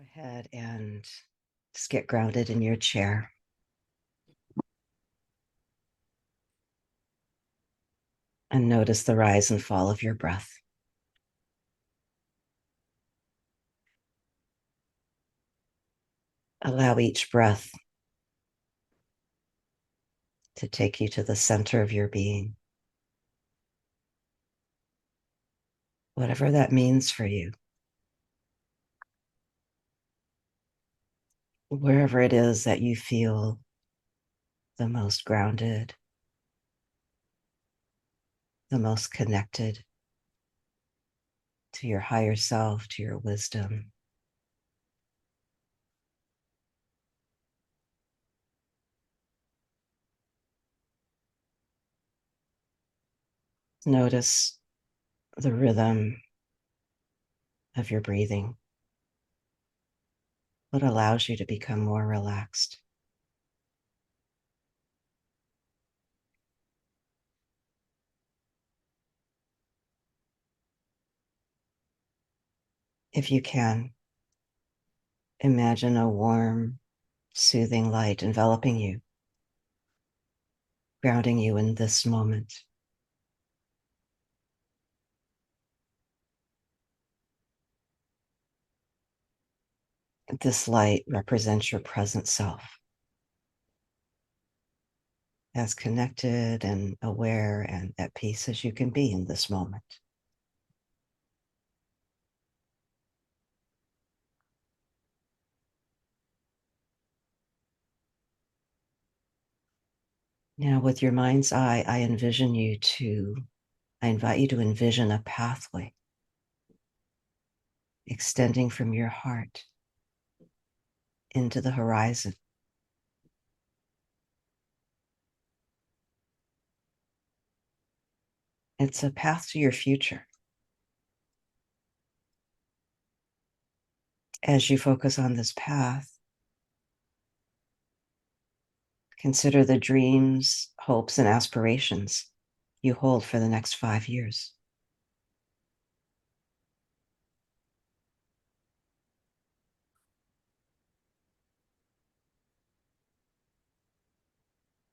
ahead and just get grounded in your chair. And notice the rise and fall of your breath. Allow each breath to take you to the center of your being. Whatever that means for you. Wherever it is that you feel the most grounded, the most connected to your higher self, to your wisdom. Notice the rhythm of your breathing, what allows you to become more relaxed. If you can, imagine a warm, soothing light enveloping you, grounding you in this moment. This light represents your present self, as connected and aware and at peace as you can be in this moment. Now, with your mind's eye, I invite you to envision a pathway extending from your heart into the horizon. It's a path to your future. As you focus on this path, consider the dreams, hopes, and aspirations you hold for the next 5 years.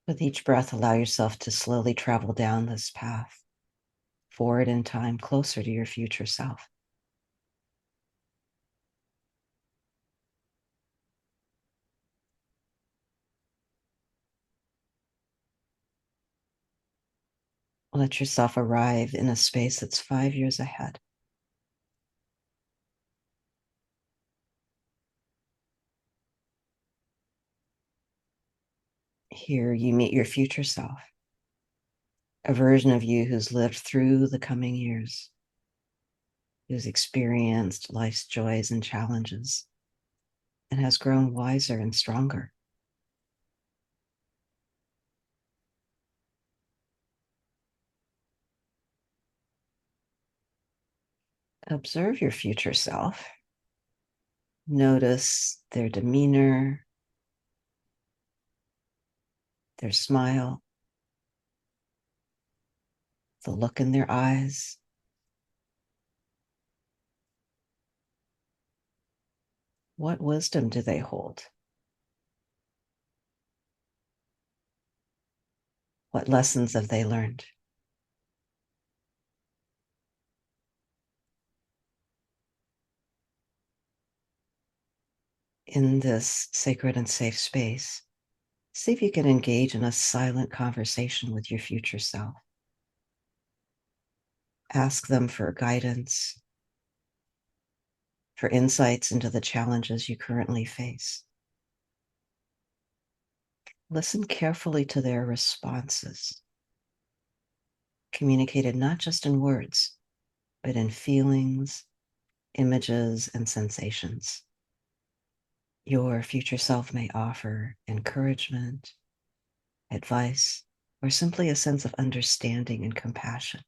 With each breath, allow yourself to slowly travel down this path, forward in time, closer to your future self. Let yourself arrive in a space that's 5 years ahead. Here you meet your future self, a version of you who's lived through the coming years, who's experienced life's joys and challenges, and has grown wiser and stronger. Observe your future self. Notice their demeanor, their smile, the look in their eyes. What wisdom do they hold? What lessons have they learned? In this sacred and safe space, see if you can engage in a silent conversation with your future self. Ask them for guidance, for insights into the challenges you currently face. Listen carefully to their responses, communicated not just in words, but in feelings, images, and sensations. Your future self may offer encouragement, advice, or simply a sense of understanding and compassion.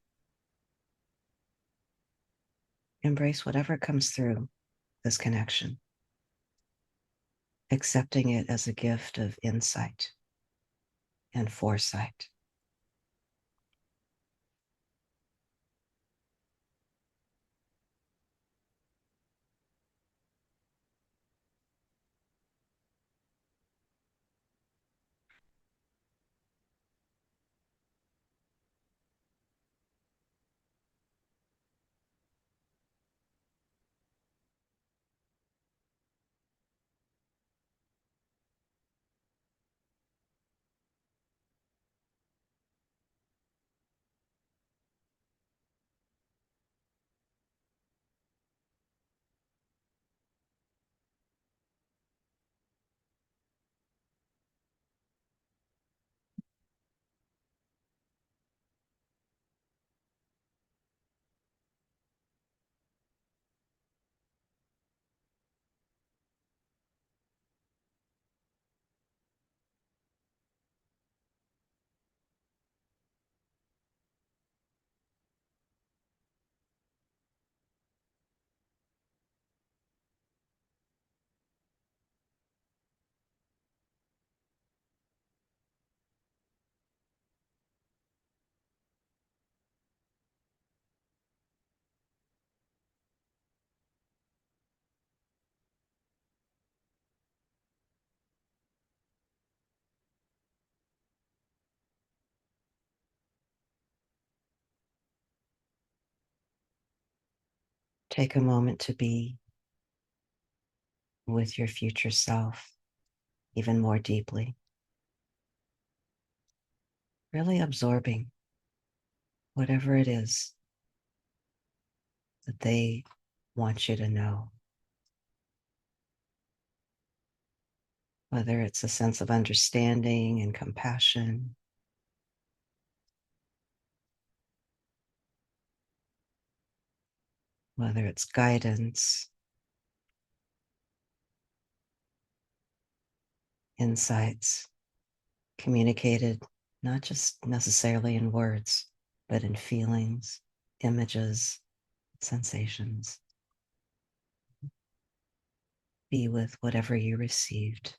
Embrace whatever comes through this connection, accepting it as a gift of insight and foresight. Take a moment to be with your future self even more deeply, really absorbing whatever it is that they want you to know. Whether it's a sense of understanding and compassion, whether it's guidance, insights, communicated not just necessarily in words, but in feelings, images, sensations. Be with whatever you received.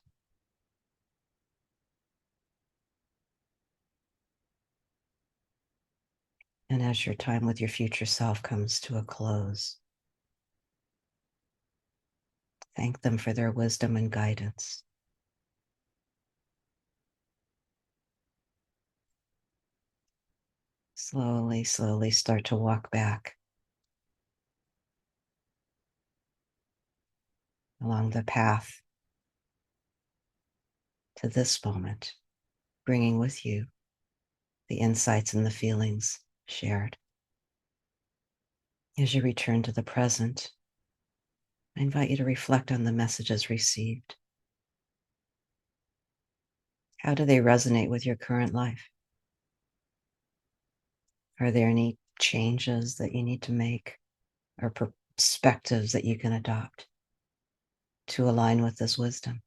And as your time with your future self comes to a close, thank them for their wisdom and guidance. Slowly, slowly start to walk back along the path to this moment, bringing with you the insights and the feelings shared. As you return to the present, I invite you to reflect on the messages received. How do they resonate with your current life? Are there any changes that you need to make or perspectives that you can adopt to align with this wisdom?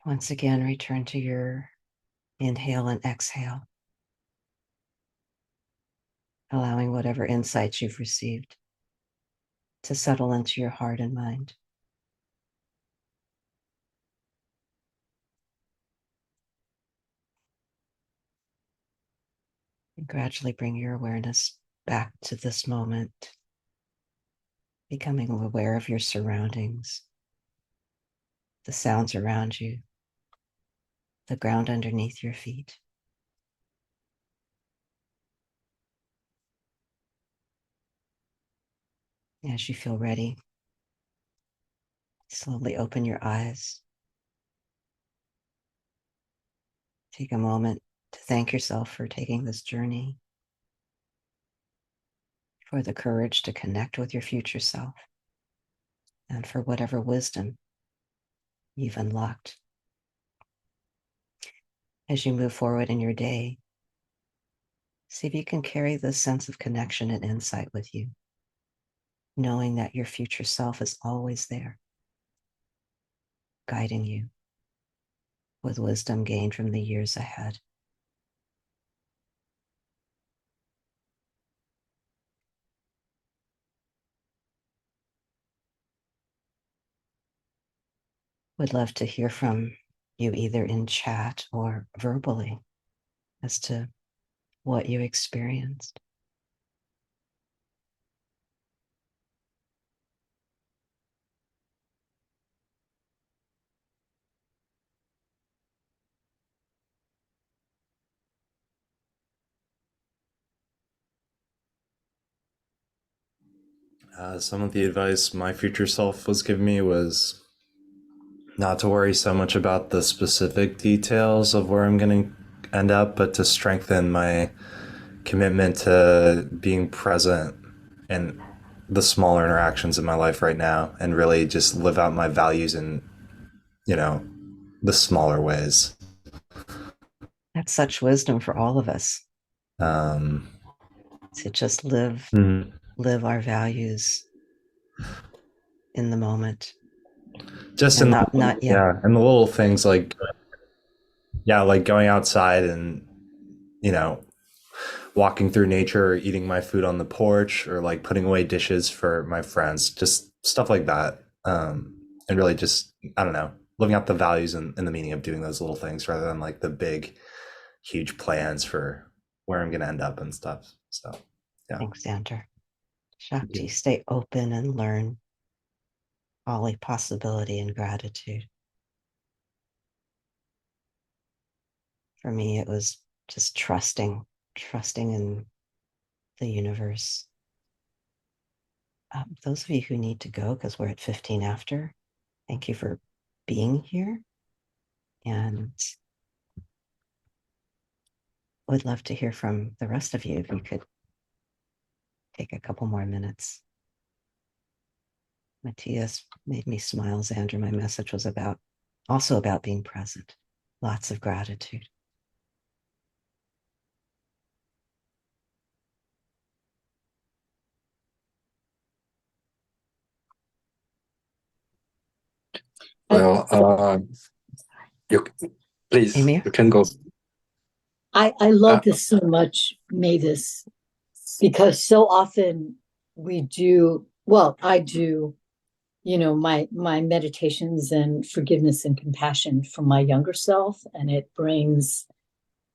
Once again, return to your inhale and exhale, allowing whatever insights you've received to settle into your heart and mind. And gradually bring your awareness back to this moment, becoming aware of your surroundings, the sounds around you, the ground underneath your feet. As you feel ready, slowly open your eyes. Take a moment to thank yourself for taking this journey, for the courage to connect with your future self, and for whatever wisdom you've unlocked. As you move forward in your day, see if you can carry this sense of connection and insight with you, knowing that your future self is always there, guiding you with wisdom gained from the years ahead. Would love to hear from you either in chat or verbally as to what you experienced. Some of the advice my future self was giving me was not to worry so much about the specific details of where I'm going to end up, but to strengthen my commitment to being present in the smaller interactions in my life right now and really just live out my values in, you know, the smaller ways. That's such wisdom for all of us Um, to just live mhm. our values in the moment Just and in not the, yeah. yeah, and the little things like, yeah, like going outside and, you know, walking through nature or eating my food on the porch or like putting away dishes for my friends, just stuff like that. And really just, I don't know, living out the values and the meaning of doing those little things rather than like the big, huge plans for where I'm going to end up and stuff. So, yeah. Thanks, Xander. Thank Shakti, you. stay open and learn all possibility and gratitude. For me, it was just trusting in the universe. Those of you who need to go, because we're at 15 after, thank you for being here. And would love to hear from the rest of you if you could take a couple more minutes. Matthias made me smile, Xander. My message was also about being present. Lots of gratitude. Well, you please, Emir? you can go. I love this so much, Mavis, because so often we do, well, I do, my meditations and forgiveness and compassion for my younger self, and it brings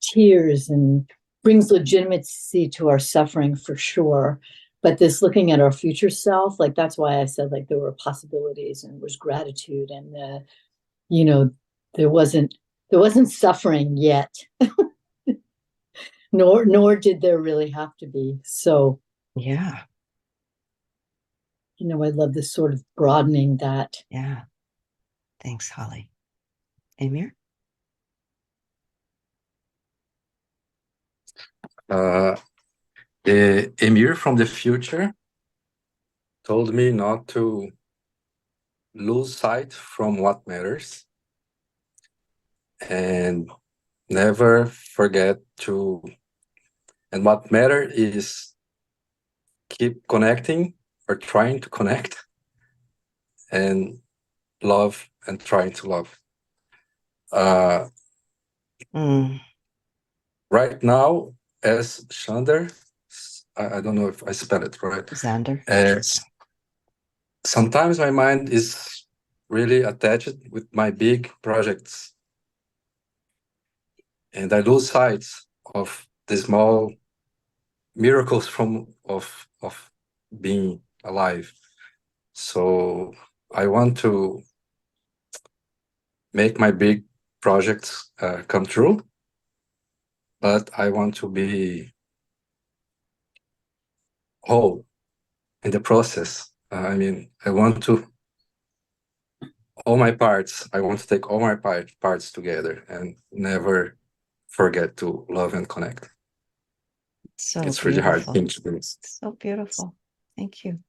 tears and brings legitimacy to our suffering for sure. But this looking at our future self, like that's why I said like there were possibilities and was gratitude and you know, there wasn't suffering yet. Nor did there really have to be. So, Yeah. I love this sort of broadening that. Yeah. Thanks, Holly. Emir? The Emir from the future told me not to lose sight from what matters and never forget to, and what matter is keep connecting or trying to connect and love and trying to love. Right now, as Xander, I don't know if I spelled it right. Xander? Sometimes my mind is really attached with my big projects, and I lose sight of the small miracles of being alive. So I want to make my big projects come true, but I want to be whole in the process. I mean, I want to all my parts. I want to take all my parts together and never forget to love and connect. So It's beautiful. really hard thing to do. So beautiful. Thank you.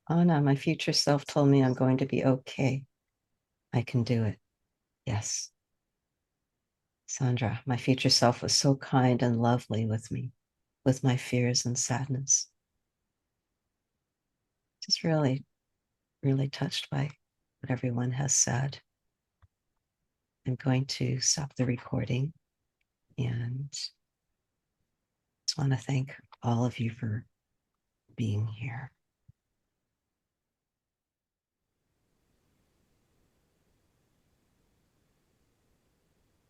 Anna, my future self told me I'm going to be okay. I can do it. Yes. Sandra, my future self was so kind and lovely with me, with my fears and sadness. Just really, really touched by what everyone has said. I'm going to stop the recording and just want to thank all of you for being here.